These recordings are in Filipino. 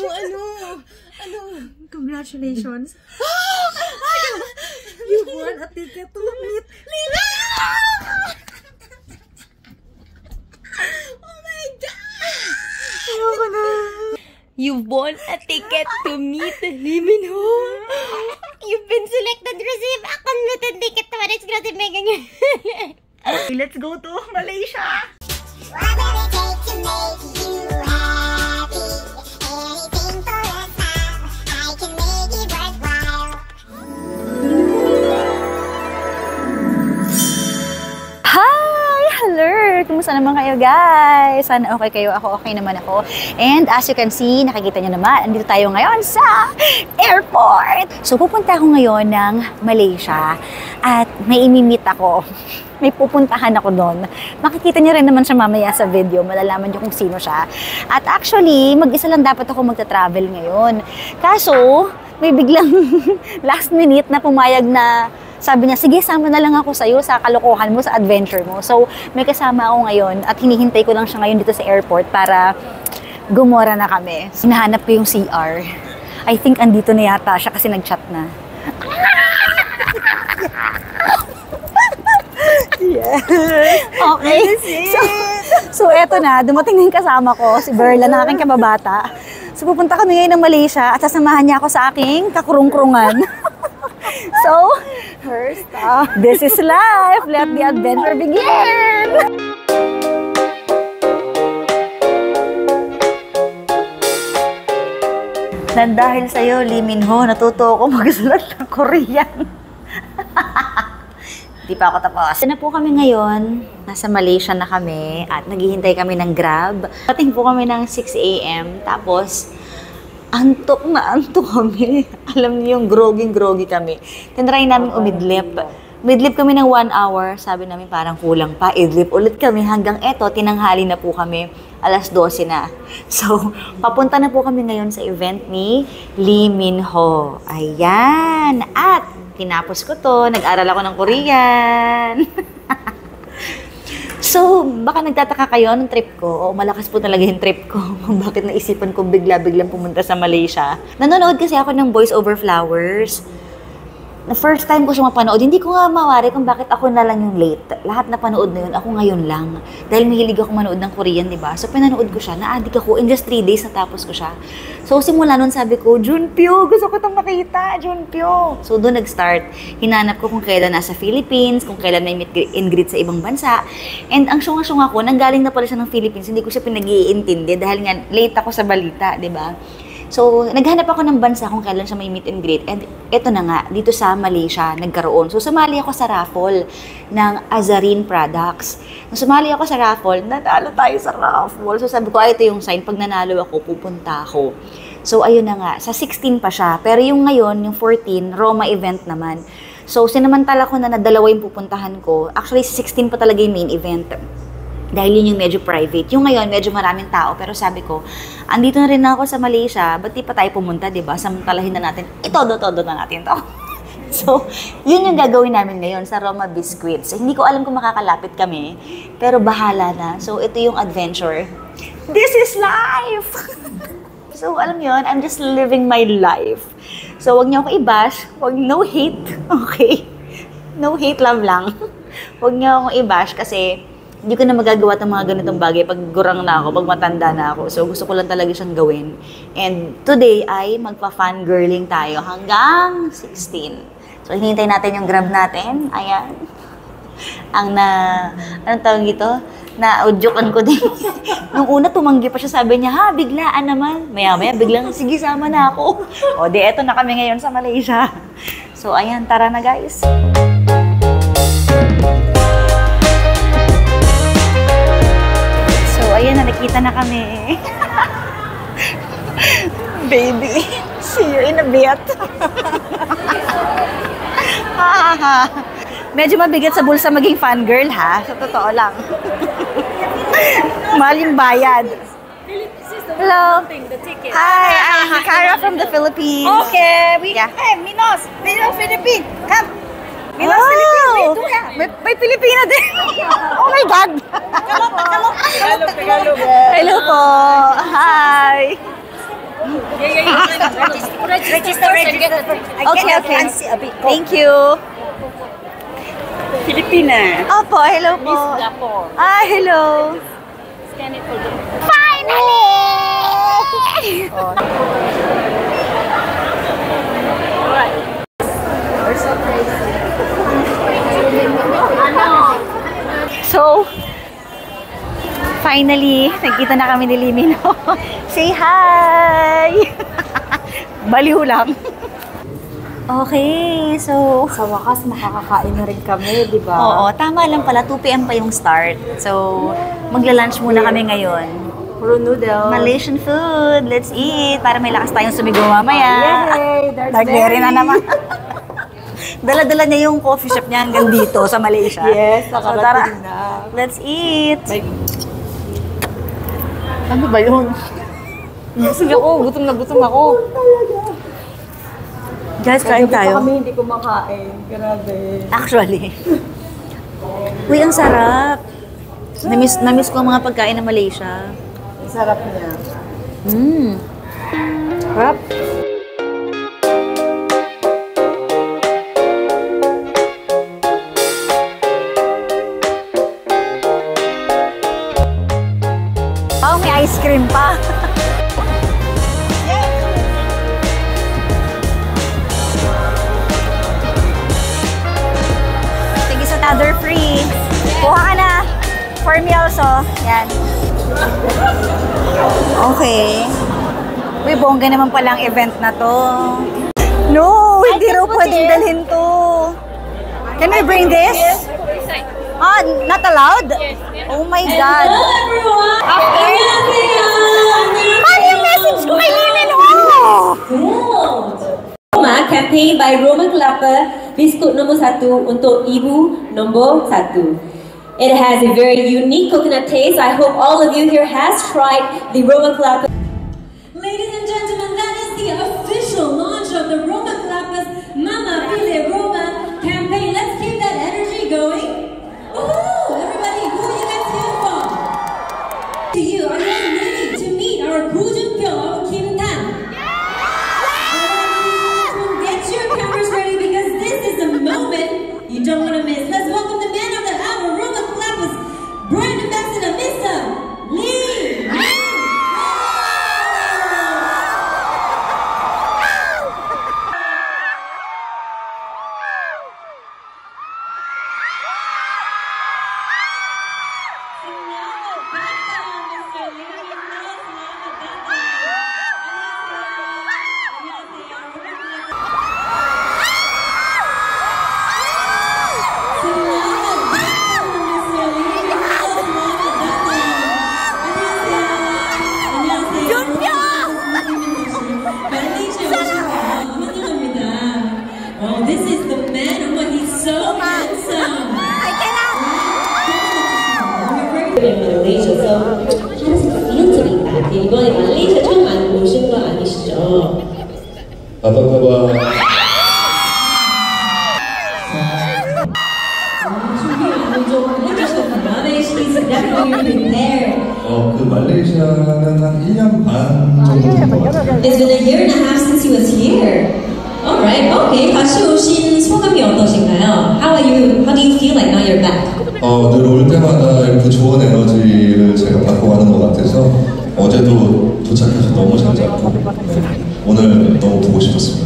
Ano? Congratulations. You won a ticket to meet Lila! Oh my God! Ayoko na. You've won a ticket to meet Lee Min-ho. You've been selected to receive a unlimited ticket to Maris Grace Megan. Let's go to Malaysia. What will it take to make you happy? Anything for a smile, I can make it worthwhile. Hi! Hello! Kumusta naman kayo guys? Sana okay kayo. Ako okay naman ako. And as you can see, nakikita nyo naman, andito tayo ngayon sa airport! So pupunta ako ngayon ng Malaysia at may imi-meet ako. May pupuntahan ako doon. Makikita niyo rin naman siya mamaya sa video. Malalaman niyo kung sino siya. At actually, mag-isa lang dapat ako magta-travel ngayon. Kaso, may biglang last minute na pumayag na sabi niya, sige, sama na lang ako sa'yo sa kalokohan mo, sa adventure mo. So, may kasama ako ngayon at hinihintay ko lang siya ngayon dito sa airport para gumora na kami. Sinahanap ko yung CR. I think andito na yata siya kasi nag-chat na. Yes. Okay. So eto na, dumating na yung kasama ko, si Berla, na aking kababata. So pupunta kami ngayon ng Malaysia at sasamahan niya ako sa aking kakurung-kurungan. So, first off, this is life. Let the adventure begin! Dan dahil sa'yo, Lee Min-ho, natuto ako magsulat ng Korean. Di pa ako tapos. Na po kami ngayon, nasa Malaysia na kami at naghihintay kami ng Grab. Pating po kami ng 6 AM, tapos antok na antok kami. Alam niyo yung groggy kami. Tinry namin umidlip. Midlip kami ng 1 hour, sabi namin parang kulang pa. Idlip ulit kami hanggang eto, tinanghali na po kami. Alas 12 na. So, papunta na po kami ngayon sa event ni Lee Min-ho. Ayan. At tinapos ko to, nag-aral ako ng Korean. So, baka nagtataka kayo ng trip ko. O malakas po talaga yung trip ko. Bakit naisipan ko bigla-biglang pumunta sa Malaysia. Nanonood kasi ako ng Voice Over Flowers. Na first time ko siya mapanood, hindi ko nga mawari kung bakit ako na lang yung late. Lahat na panood na yun, ako ngayon lang. Dahil mahilig ako manood ng Korean, diba? So, pinanood ko siya, na-addict ako. In just 3 days, natapos ko siya. So, simula nun sabi ko, Junpyo, gusto ko itong makita, Junpyo. So, doon nag-start. Hinanap ko kung kailan nasa Philippines, kung kailan may meet and greet sa ibang bansa. And ang syunga-syunga ko, nanggaling na pala siya ng Philippines, hindi ko siya pinag-iintindi dahil nga late ako sa balita, diba? So, naghanap ako ng bansa kung kailan siya may meet and greet. And ito na nga, dito sa Malaysia, nagkaroon. So, sumali ako sa raffle ng Azarin Products. Nung sumali ako sa raffle, nanalo tayo sa raffle. So, sabi ko, ito yung sign. Pag nanalo ako, pupunta ako. So, ayun na nga. Sa 16 pa siya. Pero yung ngayon, yung 14, Roma event naman. So, sinamantala ko na dalawa yung pupuntahan ko. Actually, sa 16 pa talaga yung main event. Dahil yun yung medyo private. Yung ngayon, medyo maraming tao. Pero sabi ko, andito na rin ako sa Malaysia. Ba't di pa tayo pumunta, diba? Samantalahin na natin. Itodo-todo na natin to. So, yun yung gagawin namin ngayon sa Roma Biscuits. Hindi ko alam kung makakalapit kami. Pero bahala na. So, ito yung adventure. This is life! So, alam yun, I'm just living my life. So, wag niyo ako i-bash. No hate. Okay? No hate, love lang. Wag niyo akong i-bash kasi hindi ko na magagawa ng mga ganitong bagay pag gurang na ako, pag matanda na ako. So, gusto ko lang talaga siyang gawin. And today ay magpa-fangirling tayo hanggang 16. So, hinihintay natin yung Grab natin. Ayan. Anong tawag ito? Na-audyokan ko din. Nung una, tumanggi pa siya. Sabi niya, ha, biglaan naman. Maya-maya, biglang, sige, sama na ako. O, di, eto na kami ngayon sa Malaysia. So, ayan, tara na guys. Ayan na, nakita na kami. Baby, see you in a bit. Medyo mabigat sa bulsa maging fangirl, ha? Sa totoo lang. Maling bayad. Hello. Hi, I'm Hikara from the Philippines. Okay, Hey, Minos Philippines, come. Minos Philippines, may Pilipina din. Oh my God. Tagalog. Hello po. Hi. Register. Okay. Thank you. Filipina. Opo, hello po. Singapore. Hello. Scan it for the... Finally! So, finally, nagkita na kami ni Limino. Say hi! Baliw lang. Okay, so... Sa wakas, makakakain na rin kami, di ba? Oo, tama lang pala. 2 p.m. pa yung start. So, magla-lunch muna kami ngayon. Puro noodles. Malaysian food. Let's eat. Para may lakas tayong sumigaw mamaya. Yay! Dark Berry na naman. Dala-dala niya yung coffee shop niya hanggang dito sa Malaysia. Yes, So, tara. nakarating na. Let's eat. Ano ba yun? Gusto ako, gutom na gutom ako. Guys, kain Gabi pa tayo. kami hindi kumakain. Grabe. Actually. Uy, ang sarap. Namiss ko ang mga pagkain ng Malaysia. Ang sarap niya. Sarap. Oh, may ice cream pa. Tigis another free. Kuha ka na. For me also. Yan. Okay. Uy, bongga naman palang event na to. No, hindi raw pwedeng dalhin to. Can we bring this? Not allowed? Oh my God. After? Paano yung message ko kay Limin Ho? Roma campaign by Roma Kelapa Biskut nomor 1 untuk ibu nomor 1. It has a very unique coconut taste. I hope all of you here has tried the Roma Kelapa. Ladies and gentlemen, that is the official launch of the Roma Kelapa's Mama Pile Roma campaign. Let's keep that energy going. Woohoo! Everybody, who are you guys here for? To you, are you all ready to meet our Gujunpyo of Kim Tan? Get your cameras ready because this is a moment you don't want to miss. Let's welcome the man of the hour, Roma Kelapa's brand ambassador, Mr. Lee. Oh, this is the man and what he's so handsome. We're in Malaysia, so how does it feel to be back? 이번에 말레이시아 처음 오신 거 아니시죠? 아바타바 준비를 좀 해주셨구나. She's definitely prepared. 그 말레이시아는 한 1년 반 정도 된 것 같아요. It's been a year and a half since he was here. Alright, okay. 다시 오신 소감이 어떠신가요? How do you feel like now you're back? 늘 올 때마다 이렇게 좋은 에너지를 제가 받고 가는 것 같아서 어제도 도착해서 너무 잘 잤고 오늘 너무 보고 싶었습니다.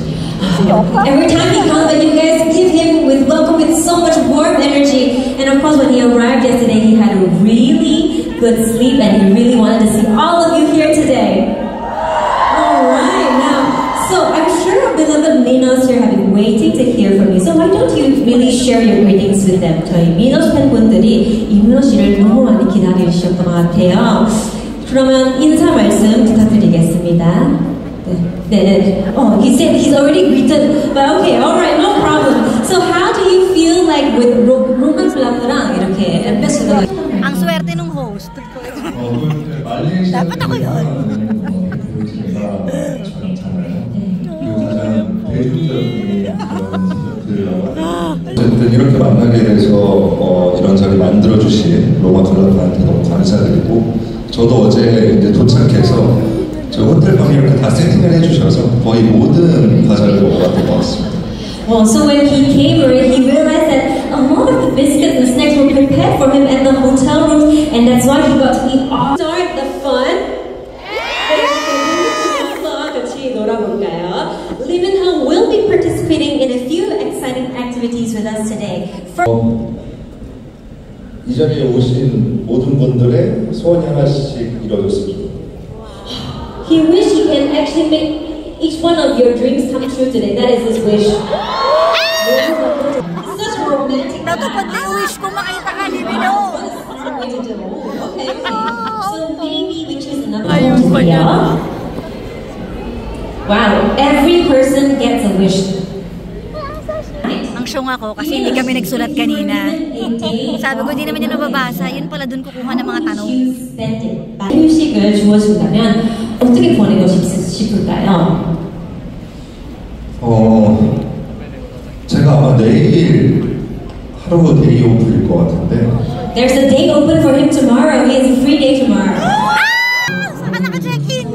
Every time he comes, and you guys give him with welcome with so much warm energy. And of course, when he arrived yesterday, he had a really good sleep, and he really wanted to see all of you here today. Alright, now, so I'm sure our beloved Minos here have been waiting to hear from you. So why don't you really share your greetings with them? 저희 Minos 팬분들이 이민호 씨를 너무 많이 기다려주셨던 것 같아요. 그러면 인사 말씀 부탁드리겠습니다. he said he's already greeted, but okay, alright, no problem. So how do you feel like with Roma Kelapa'랑 이렇게 ambassador? Ang swerte nung host. 다pat ako yun. 어쨌든 이렇게 만나게 돼서 이런 자리 만들어주신 로마 클럽한테 너무 감사드리고 저도 어제 이제 도착해서 저 호텔 방에 이렇게 다 세팅을 해주셔서 거의 모든 과자를 먹어봤던 것 같습니다. Well, so when he came already, he realized that a lot of the biscuits and snacks were prepared for him at the hotel rooms, and that's why he got to eat all. Start the fun. 같이 놀아볼까요? Lee Min-ho will be participating in a few exciting activities with us today. 이 자리에 오신 모든 분들의 소원이 하나씩 이루어졌으면 좋겠습니다. He wished he can actually make each one of your dreams come true today. That is his wish. Such a romantic. Natupad na yung wish ko makita ka ni Mino. Okay. So maybe we choose another one here. Wow, every person gets a wish. Ang syong ako kasi hindi kami nagsulat kanina. Sabi ko, hindi naman yun nababasa. Yun pala dun kukuha ng mga tanong. 휴식을 주어준다면 어떻게 보내고 싶을까요? 제가 아마 내일 하루 데이 오프일 것 같은데. There's a day open for him tomorrow. He has a free day tomorrow. Saka naka-check-in!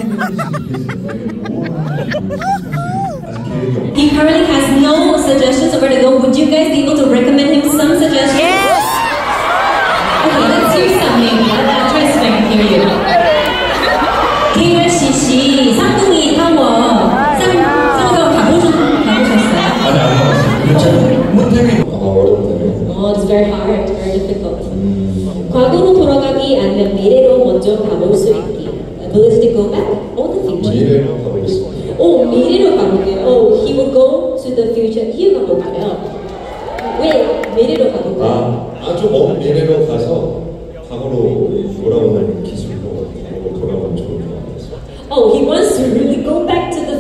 He currently has no suggestions of where to go. Would you guys be able to recommend him some suggestions? Yes! Okay, let's hear some maybe. I'll try to hear you. KRCC 쌍둥이 타워. 쌍둥이 가보셨어요? 아니 안 가봤어요. 제가 문택이 어렵네요. Oh, it's very hard, very difficult. 과거로 돌아가기 아니면 미래로 먼저 가볼 수 있기. Ability to go back or the future? 미래로 가보겠습니다. 미래로 가볼게요. He will go to the future. 이유가 뭘까요? 왜 미래로 가볼까요? 아주 먼 미래로 가서 과거로 돌아오는 기술로 과거로 돌아오면 좋을 것 같아요. He wants to really go back to the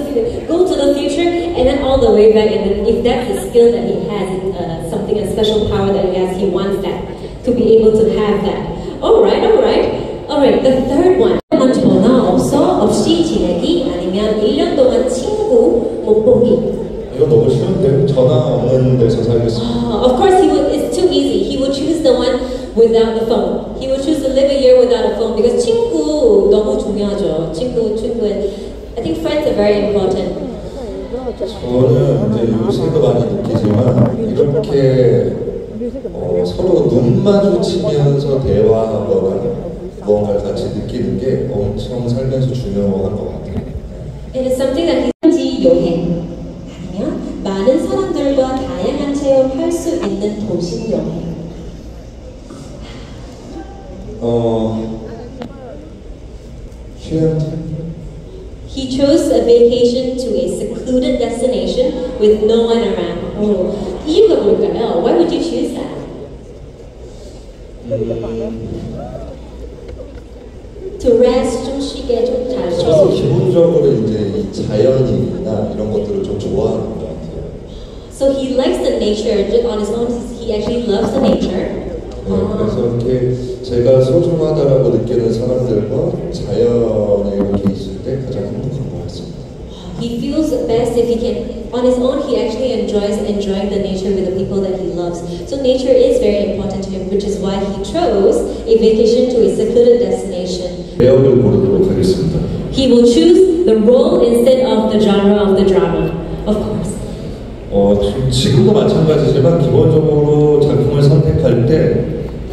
future and then all the way back. And then if that's a skill that he has, something, a special power that he has, he wants that to be able to have that. All right. The third one. 전화 없이 지내기 아니면 1년 동안 친구 못 보기. 이거 너무 쉬운데 전화 없는 데서 살겠습니다. Of course, it's too easy. He will choose the one without the phone. He will choose to live a year without a phone because 친구 너무 중요하죠. 친구. I think friends are very important. 저는 이제 요새도 많이 느끼지만 이렇게 서로 눈 마주치면서 대화하거나 무언가를 같이 느끼는 게 엄청 살면서 중요한 것 같아요. It is something that he 여행 아니면 많은 사람들과 다양한 체험할 수 있는 도시 여행. 휴양지? He chose a vacation to a secluded destination with no one around. 이유가 뭘까요? Why would you choose that? To rest, 좀 쉬게, 좀 잘 저는 쉬게. 기본적으로 이제 이 자연이나 이런 것들을 좀 좋아하는 것 같아요. So he likes the nature. On his own, he actually loves the nature. 그래서 이렇게 제가 소중하다라고 느끼는 사람들과 자연에 이렇게 있을 때 가장 행복한 것 같습니다. He feels best if he can. On his own, he actually enjoys enjoying the nature with the people that he loves. So nature is very important to him, which is why he chose a vacation to a secluded destination. 배역을 고르도록 하겠습니다. He will choose the role instead of the genre of the drama, of course. 지금도 마찬가지지만 기본적으로 작품을 선택할 때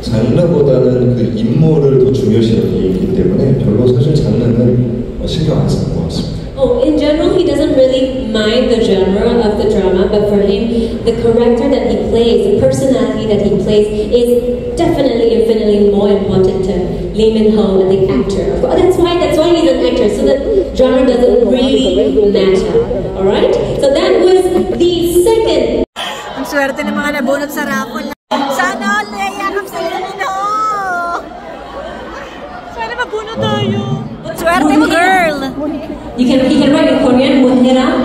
장르보다는 그 인물을 더 중요시 여기기 때문에 별로 사실 장르는 신경 안 쓰는 것 같습니다. In general, he doesn't really mind the genre of the drama, but for him, the character that he plays, the personality that he plays, is definitely infinitely more important to Lee Min-ho, the actor. That's why he's an actor, so the genre doesn't really matter. Alright? So that was the second. Ang swerte ng mga nabunot sa raffle. Sana all nayayakap sa Mino! Sana mabunot tayo! Swerte mo, girl! He can write in Korean, Moonhera.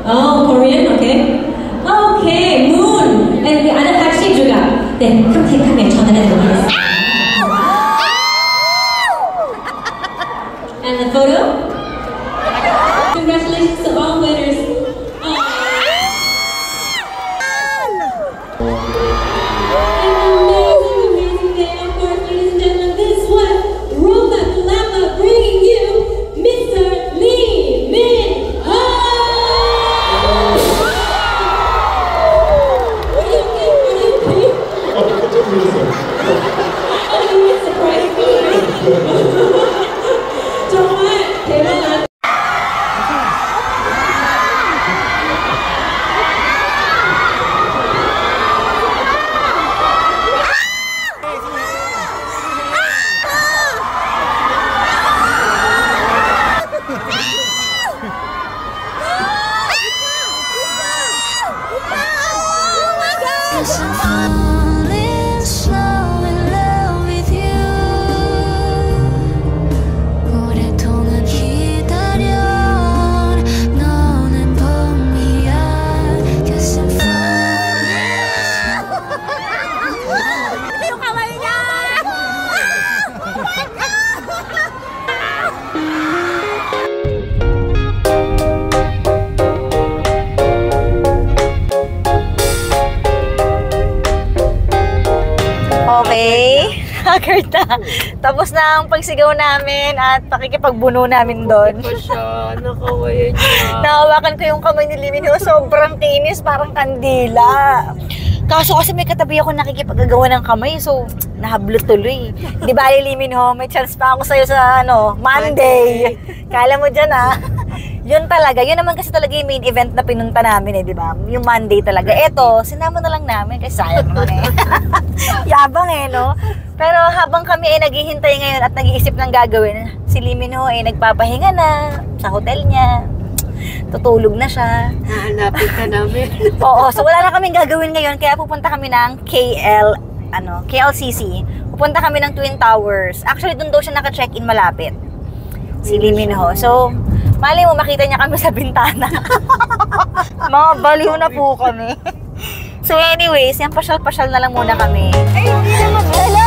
Korean, okay. Okay, Moon! And ada taxi juga. 네, 깜찍하게 전화해드리도록 하겠습니다. And the photo? Congratulations to all winners. Amazing day, of course, ladies and gentlemen. This was Roma Lama bringing you Mr. 정말 대단한. Falling slow in love with you. 오랫동안 기다려온 너는 봄이야. Cause I'm falling. Yung kamay niya! Okay. Haggard na. Tapos na ang pagsigaw namin at pakikipagbuno namin doon. Nakawayan niya. Nahawakan ko yung kamay ni Lee Min-ho. Sobrang kinis, parang kandila. Kaso kasi may katabi ako nakikipagagawa ng kamay, so nahablot tuloy. Di ba, Lee Min-ho, may chance pa ako sa'yo sa Monday. Kala mo dyan, Yun talaga. Yun naman kasi talaga yung main event na pinunta namin, di ba? Yung Monday talaga. Eto, sinama na lang namin kasi sayang naman Yabang no? Pero habang kami naghihintay ngayon at nag-iisip ng gagawin, si Lee Min-ho nagpapahinga na sa hotel niya. Tutulog na siya. Nahanapin ka namin. Oo, so wala na kaming gagawin ngayon kaya pupunta kami ng KLCC. Pupunta kami ng Twin Towers. Actually, doon daw siya naka-check-in malapit. Si Lee Min-ho. So, mali mo makita niya kami sa bintana. Mga baliw na po kami. So anyways, yan pasyal-pasyal na lang muna kami. Ay, hindi naman. Hello!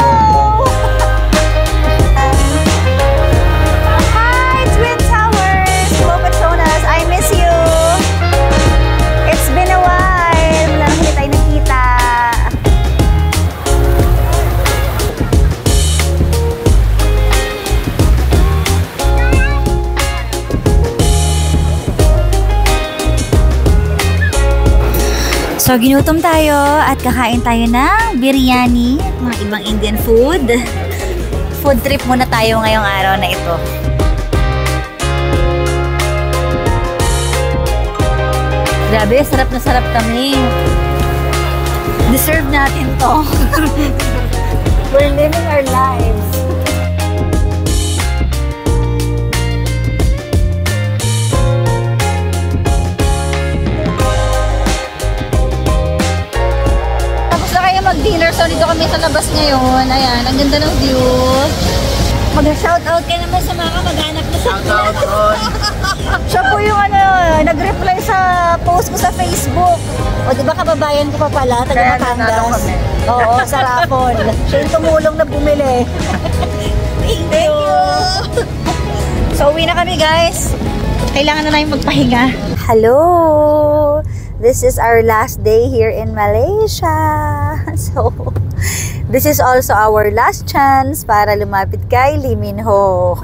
Hi, Twin Towers! Hello, Petronas. I miss you. It's been a while. Wala nang hindi tayo nakita. So, ginutom tayo at kakain tayo ng biryani, mga ibang Indian food. Food trip muna tayo ngayong araw na ito. Grabe, sarap na sarap kami. Deserve natin to. We're living our lives. Mag-dinner, so dito kami sa labas ngayon. Ayan, ang ganda ng view. Mag-shoutout ka naman sa mga kamag-anak na sa shoutout. Siya po yung nag-reply sa post ko sa Facebook. O diba kababayan ko pa pala, taga Batangas. Oo, sa raffle. Siya yung tumulong na bumili. Thank you. So uwi na kami guys. Kailangan na namin magpahinga. Hello! This is our last day here in Malaysia. So, this is also our last chance para lumapit kay Lee Min-ho.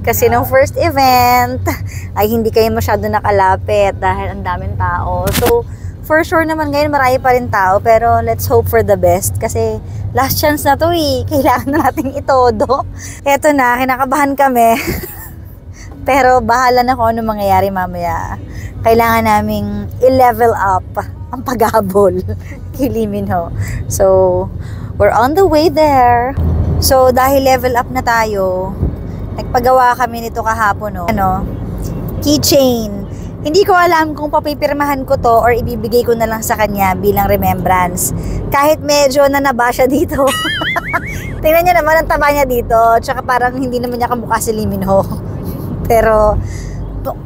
Kasi nung first event, ay hindi kayo masyado nakalapit dahil ang daming tao. So, for sure naman ngayon marami pa rin tao, pero let's hope for the best. Kasi last chance na to kailangan na nating itodo. Eto na, kinakabahan kami. Pero bahala na kung ano mangyayari mamaya. Kailangan naming i-level up ang paghabol kay Lee Min-ho. So, we're on the way there. So, dahil level up na tayo, nagpagawa kami nito kahapon, keychain. Hindi ko alam kung papipirmahan ko to or ibibigay ko na lang sa kanya bilang remembrance. Kahit medyo nanaba siya dito. Tingnan niyo naman ang taba niya dito. Tsaka parang hindi naman niya kamukha si Lee Min-ho. Pero,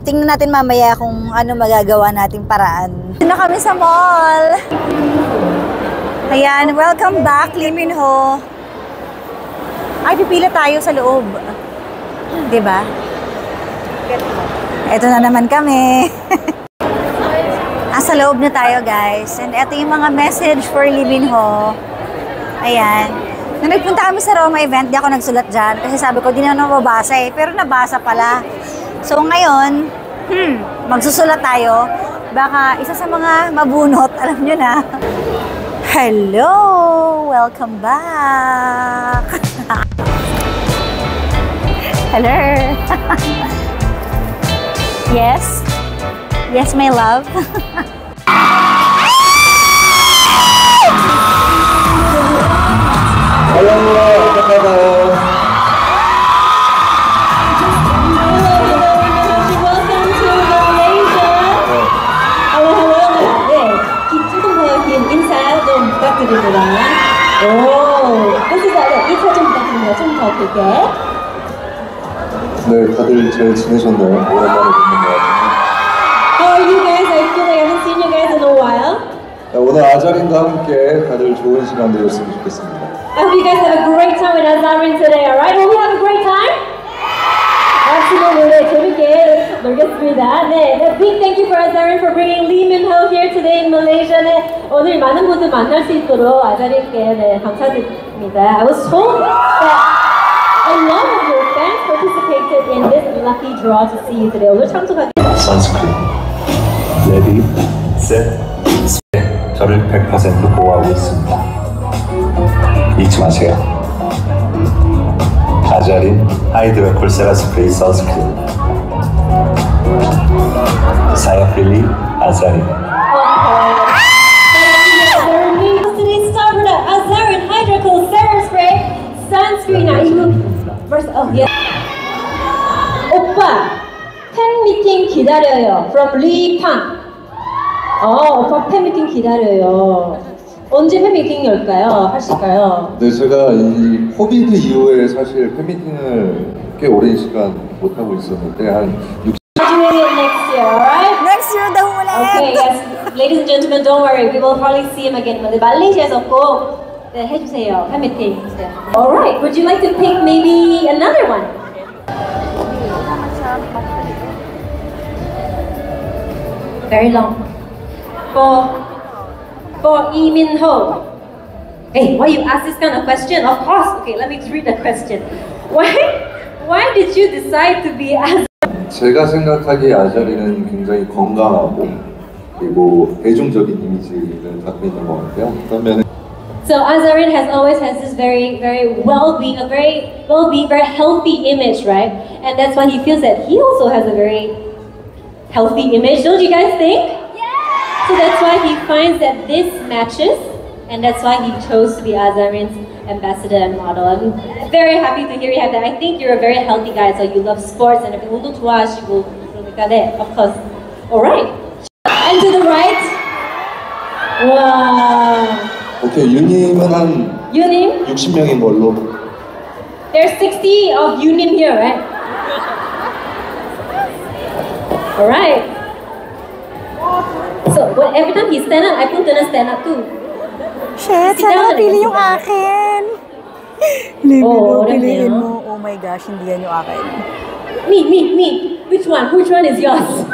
tingnan natin mamaya kung ano magagawa nating paraan. Dito na kami sa mall. Ayan, welcome back, Lee Min-ho. Ay, pipila tayo sa loob. Diba? Ito na naman kami. Sa loob na tayo, guys. And ito yung mga message for Lee Min-ho. Ayan. Nung nagpunta kami sa Roma event, di ako nagsulat dyan. Kasi sabi ko, di na mababasa Pero nabasa pala. So ngayon, magsusulat tayo. Baka isa sa mga mabunot, alam nyo na. Hello! Welcome back! Hello. Yes. Yes, my love. Hello, hello. Welcome to Malaysia. hello. 네, 조금 더 긴 인사 좀 부탁드립니다. 오, 그래서 인사 좀 부탁드립니다. 좀 더 길게. 네, 다들 잘 지내셨나요? 오랜만에 뵙는 것 같아요. How are you guys? I feel like I haven't seen you guys in a while. 오늘 아자린과 함께 다들 좋은 시간 되었으면 좋겠습니다. I hope you guys have a great time with Azarin today, alright? Hope you have a great time? Absolutely, 네, 재밌게 놀겠습니다. 네, big thank you for Azarin for bringing Lee Min-ho here today in Malaysia. 네, 오늘 많은 분들 만날 수 있도록 아자린께 네, 감사드립니다. I was told that a lot of your fans participated in this lucky draw to see you today. 오늘 참석하게 선스크린 레디 셋 저를 100% 보호하고 있습니다. 잊지 마세요. 아자린 하이드라 콜세라 스프레이 선스크린 사야필리 아자린 Today's star product, Azarin Hydrocool Serum Spray Sunscreen. Now you first, yeah. 오빠 팬미팅 기다려요. From Lee Pang. 오빠 팬미팅 기다려요. 언제 팬미팅 열까요? 하실까요? 네, 제가 이 코비드 이후에 사실 팬미팅을 꽤 오랜 시간 못 하고 있었는데 한 60. Doing it next year, alright? Next year daw ulit. Okay, yes. Ladies and gentlemen, don't worry. We will probably see him again. 근데 말레이시아에서 꼭 네, 해주세요. 팬미팅 해주세요. Alright, would you like to pick maybe another one? Very long. For Lee Min-ho. Hey, why you ask this kind of question? Of course. Okay, let me read the question. Why did you decide to be as? 제가 생각하기에 아자리는 굉장히 건강하고 그리고 대중적인 이미지를 갖고 있는 것 같아요. 그러면 So Azarin has always has this very well-being, a very well-being, very healthy image, right? And that's why he feels that he also has a very healthy image. Don't you guys think? Yeah. So that's why he finds that this matches, and that's why he chose to be Azarin's ambassador and model. I'm very happy to hear you have that. I think you're a very healthy guy, so you love sports and everything. 운동 좋아하시고 그러니까 네, of course. All right. And to the right. Wow. 오케이, 유님은 한 Yunim. 60명인 걸로. There's 60 of Yunim here, right? All right. So every time he stand up, I put gonna stand up too. Shit, Sit sana down. mapili yung akin. Oo, Piliin alam mo. Oh my gosh, hindi yan yung akin. Me. Which one? Which one is yours?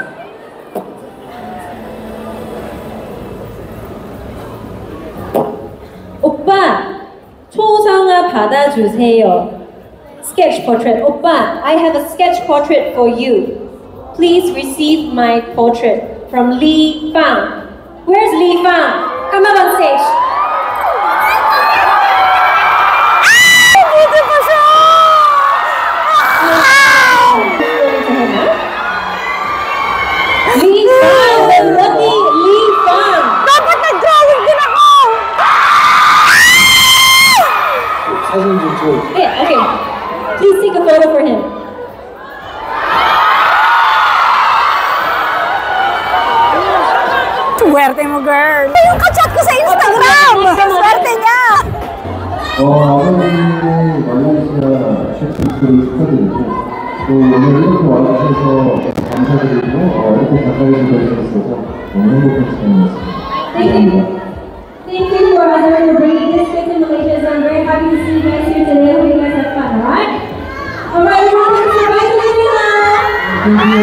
오빠, 초상화 받아주세요. Sketch portrait. 오빠, I have a sketch portrait for you. Please receive my portrait from Lee Fang. Where's Lee Fang? Come up on stage. Lee Fang, the lucky Lee Fang. Dapat nag-drawing din ako! 사진 좀 찍어주세요. Yeah, okay. Please take a photo for him. Swerte mo, girl. Yung kachat ko sa Instagram! Swerte niya! 아버님이 말레이시아 셰프를 축하드리고 또 오늘 이렇게 와주셔서 감사드리고 이렇게 가까이 오셔서 너무 행복한 시간이었습니다. Thank you for Azarin for bringing this trip to Malaysia. So I'm very happy to see you guys here today. Hope you guys have fun, alright? Alright, everyone, let's say bye to Lily now.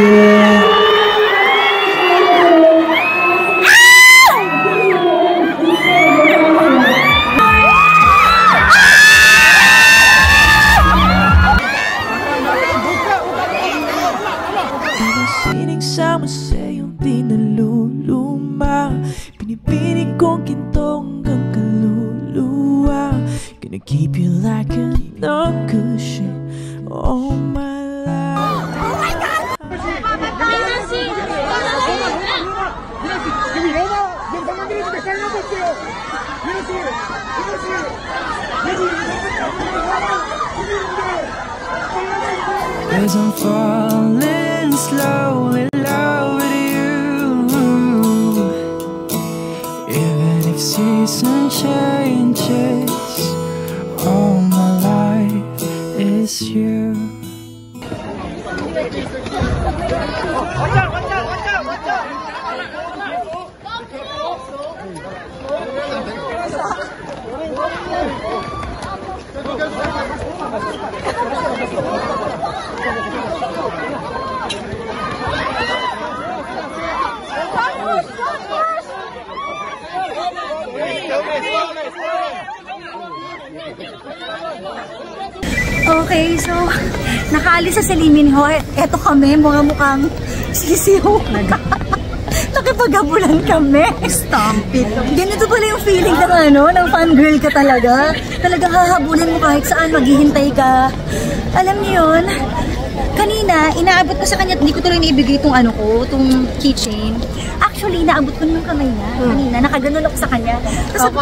Sama sa'yo di naluluma Pinipili kong ginto hanggang kaluluwa Gonna keep you like an cushion all my life As I'm falling slowly in love with you, even if season changes, all my life is you. Okay, so nakaalis sa Seliminho. Eto kami, mga mukhang sisiyo. Nakipaghabulan kami. Stampede. Ganito pala yung feeling ng ng fangirl ka talaga. Talagang hahabulin mo kahit saan, maghihintay ka. Alam niyo yun, kanina, inaabot ko sa kanya, hindi ko tuloy naibigay itong itong keychain. Actually, inaabot ko ng kamay niya. Kanina, nakaganon ako sa kanya. Tapos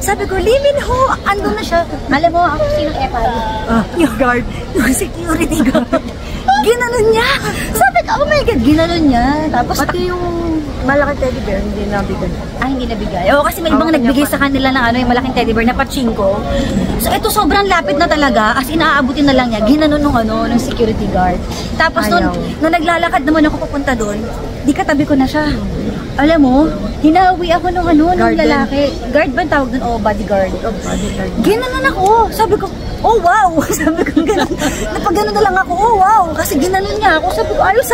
sabi ko, Liminho, andun na siya. Alam mo, ako sinong epal? Yung guard. Yung security guard. Ginanon niya. Sabi ko, oh my God, ginanon niya. Tapos, pati yung malaking teddy bear, hindi nabigay. Hindi nabigay. Oo, kasi may ibang nagbigay sa kanila ng yung malaking teddy bear na pachinko. So, ito sobrang lapit na talaga. As in, aabutin na lang niya. Ginanon ng security guard. Tapos, nung naglalakad naman ako papunta doon, di katabi ko na siya. Alam mo, hinawi ako nung lalaki. Guard ba tawag doon? Oh, bodyguard. Bodyguard. Ginanon ako. Sabi ko, oh wow! Sabi ko gano'n. Napag-gano'n na lang ako, oh wow! Kasi ginanon niya ako. Sabi ko, ayos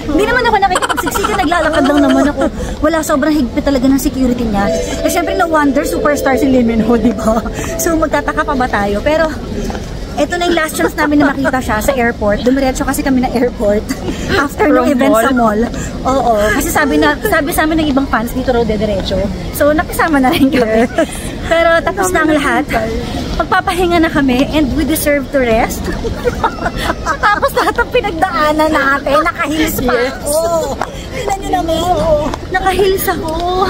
Hindi naman ako nakikipagsiksikan, naglalakad lang naman ako. Wala, sobrang higpit talaga ng security niya. Eh syempre, no wonder, superstar si Liminho, di ba? So magtataka pa ba tayo? Pero, ito na yung last chance namin na makita siya sa airport. Dumiretso kasi kami na airport after ng event sa mall. Oo, kasi sabi sa amin ng ibang fans dito raw dediretso. So nakisama na rin kami. Pero tapos na ang lahat. Magpapahinga na kami and we deserve to rest. Tapos lahat ng pinagdaanan natin, nakahils pa ako. Tingnan nyo naman. Nakahils ako.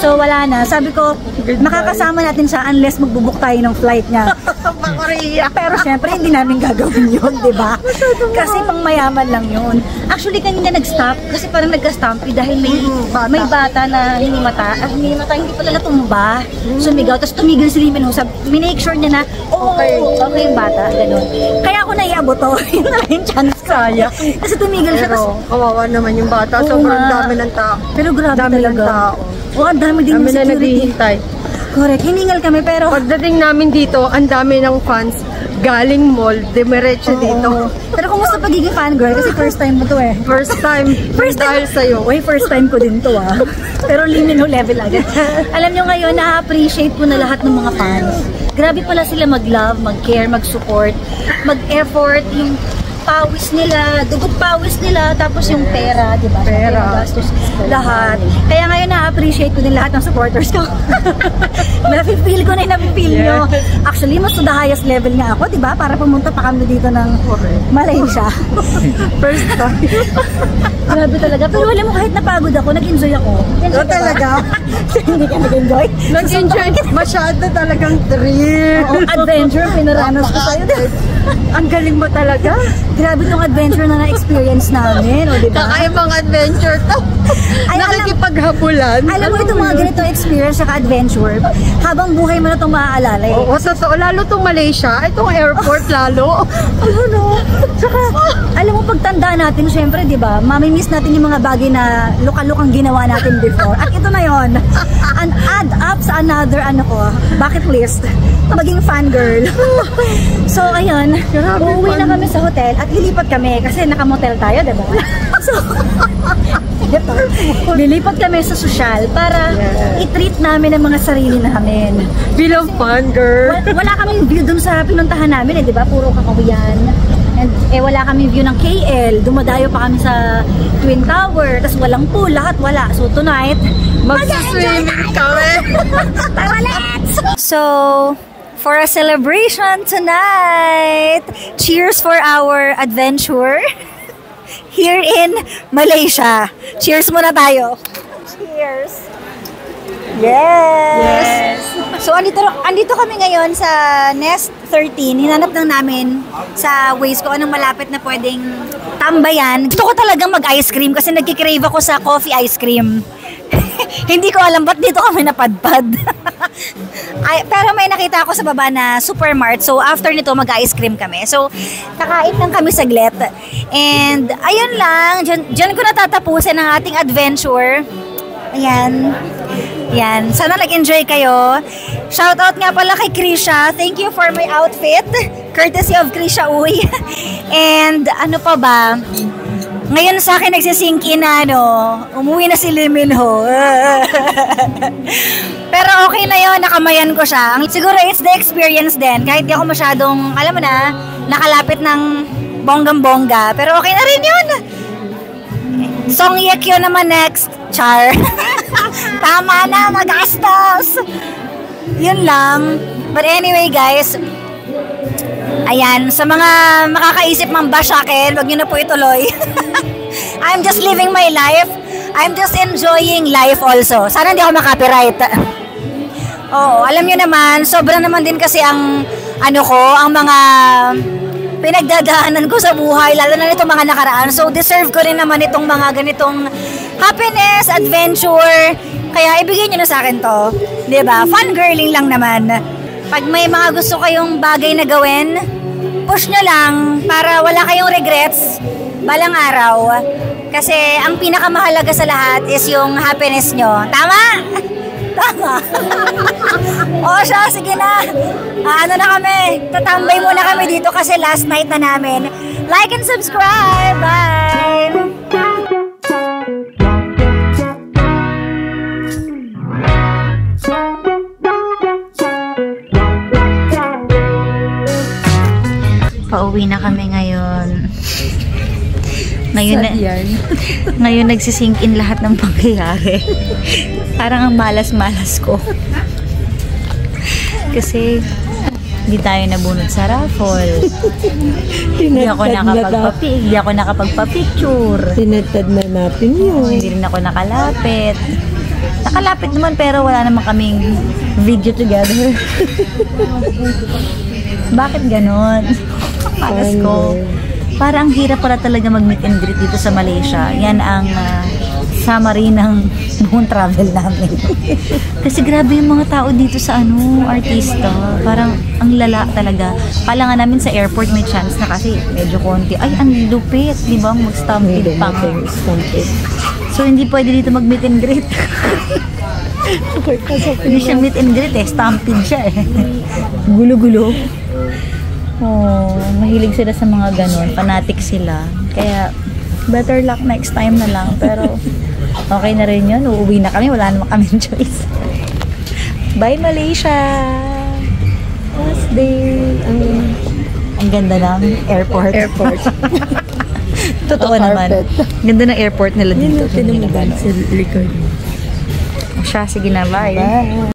So wala na. Sabi ko, makakasama natin siya unless magbubuk tayo ng flight niya. Pero syempre hindi namin gagawin yun, di ba? Kasi pang mayaman lang yun. Actually kanina nag-stop kasi parang nagka-stampy dahil may bata na hinimata. Hindi pala natumba. Sumigaw. Tapos tumigil si Liminho. Minake sure niya na okay yung bata. Ganun. Kaya ako naiabot to. Yun na yung chance kaya. Kasi tumigil siya. Pero kawawa naman yung bata. Sobrang dami ng tao. Pero grabe talaga. Ang dami din yung security. Naghihintay. Correct. Hiningal kami pero pagdating namin dito, ang dami ng fans galing mall, demiretso dito. Pero kumusta pagiging fangirl? Kasi first time mo to eh. First time dahil sa'yo. Uy, first time ko din to Pero Liminho level agad. Alam nyo ngayon, na-appreciate ko na lahat ng mga fans. Grabe pala sila mag-love, mag-care, mag-support, mag-effort, yung pawis nila, dugot pawis nila, tapos yung pera, di ba? Pera, gastos, lahat. Kaya ngayon na-appreciate ko din lahat ng supporters ko. Napipil ko na yung napipil nyo. Actually, mas to the highest level nga ako, di ba? Para pumunta pa kami dito ng Malaysia. First time. Grabe talaga. Pero alam mo, kahit napagod ako, nag-enjoy ako. Talaga? Hindi ka nag-enjoy? Nag-enjoy. Masyado talagang thrill. Adventure, pinaranas ko sa'yo. Ang galing mo talaga. Grabe tong adventure na na-experience namin, o diba? Kakaibang adventure to. Nakikipaghabulan. Alam mo itong mga ganitong experience sa adventure, habang buhay mo na itong maaalala eh. Oo, totoo. Lalo itong Malaysia, itong airport lalo. Saka, alam mo, pagtanda natin, syempre, diba, mamimiss natin yung mga bagay na lokal-lokang ginawa natin before. At ito na yon, an add up sa another, bucket list, maging fangirl. So, ayun, uuwi na kami sa hotel at lilipat kami kasi naka-motel tayo, diba? So, lilipat kami sa sosyal para i-treat namin ang mga sarili namin. Bilang fangirl. Wala kaming view dun sa pinuntahan namin, diba? Puro kakawiyan. And wala kaming view ng KL. Dumadayo pa kami sa Twin Tower. Tapos walang pool, lahat wala. So, tonight, mag-swimming kami. Tara, let's! So, for a celebration tonight. Cheers for our adventure here in Malaysia. Cheers muna tayo. Cheers. Yes! So, andito kami ngayon sa Nest 13. Hinanap lang namin sa Waze ko anong malapit na pwedeng tambayan. Gusto ko talagang mag-ice cream kasi nagkikrave ako sa coffee ice cream. Hindi ko alam ba't dito kami napadpad. Pero may nakita ako sa baba na Supermart. So, after nito, mag-ice cream kami. So, kakain lang kami saglit. And, ayun lang. Diyan ko natatapusin ang ating adventure. Ayan. Yan. Sana nag-enjoy kayo. Shoutout nga pala kay Krisha. Thank you for my outfit. Courtesy of Krisha Uy. And ano pa ba? Ngayon sa akin nagsisink in na umuwi na si Lee Min-ho. Pero okay na yun, nakamayan ko siya. Siguro it's the experience din. Kahit di ako masyadong, alam mo na, nakalapit ng bonggang-bongga. Pero okay na rin yun. Song Ye Kyo naman next. Char. Tama na, magastos. Yun lang. But anyway guys, ayan, sa mga makakaisip mang bash akin, wag nyo na po ituloy. I'm just living my life. I'm just enjoying life also. Sana hindi ako makapiright. Oo, alam nyo naman, sobra naman din kasi ang ang mga pinagdadaanan ko sa buhay, lalo na nitong mga nakaraan. So, deserve ko rin naman itong mga ganitong happiness, adventure. Kaya, ibigay nyo na sa akin to. Diba? Fun girling lang naman. Pag may mga gusto kayong bagay na gawin, push nyo lang para wala kayong regrets balang araw. Kasi, ang pinakamahalaga sa lahat is yung happiness nyo. Tama? Tama. O siya, sige na. Ano na kami? Tatambay muna kami dito kasi last night na namin. Like and subscribe. Bye! Pauwi na kami ngayon. Ngayon nagsisink in lahat ng pangyayari. Parang ang malas-malas ko. Kasi hindi tayo nabunod sa raffle. Hindi ako nakapagpa-picture. Tinatad na natin yun. Hindi rin ako nakalapit. Nakalapit naman pero wala naman kaming video together. Bakit ganon? Paras ko. Parang hirap pala talaga mag-meet and greet dito sa Malaysia. Yan ang summary ng buong travel namin. Kasi grabe yung mga tao dito sa artista. Parang ang lala talaga. Kala nga namin sa airport may chance na kasi medyo konti. Ay, ang lupit. Di ba? Mag-stampede pa. So, hindi pwede dito mag-meet and greet. Hindi siya meet and greet stampede siya Gulo-gulo. Oh, mahilig sila sa mga ganon. Fanatic sila. Kaya, better luck next time na lang. Pero, okay na rin yun. Uuwi na kami. Wala naman kaming choice. Bye, Malaysia! Last day. Ang ganda ng airport. Totoo naman. Ganda ng airport nila dito. Tinan mo ba sa likod? Siya, sige na. Bye.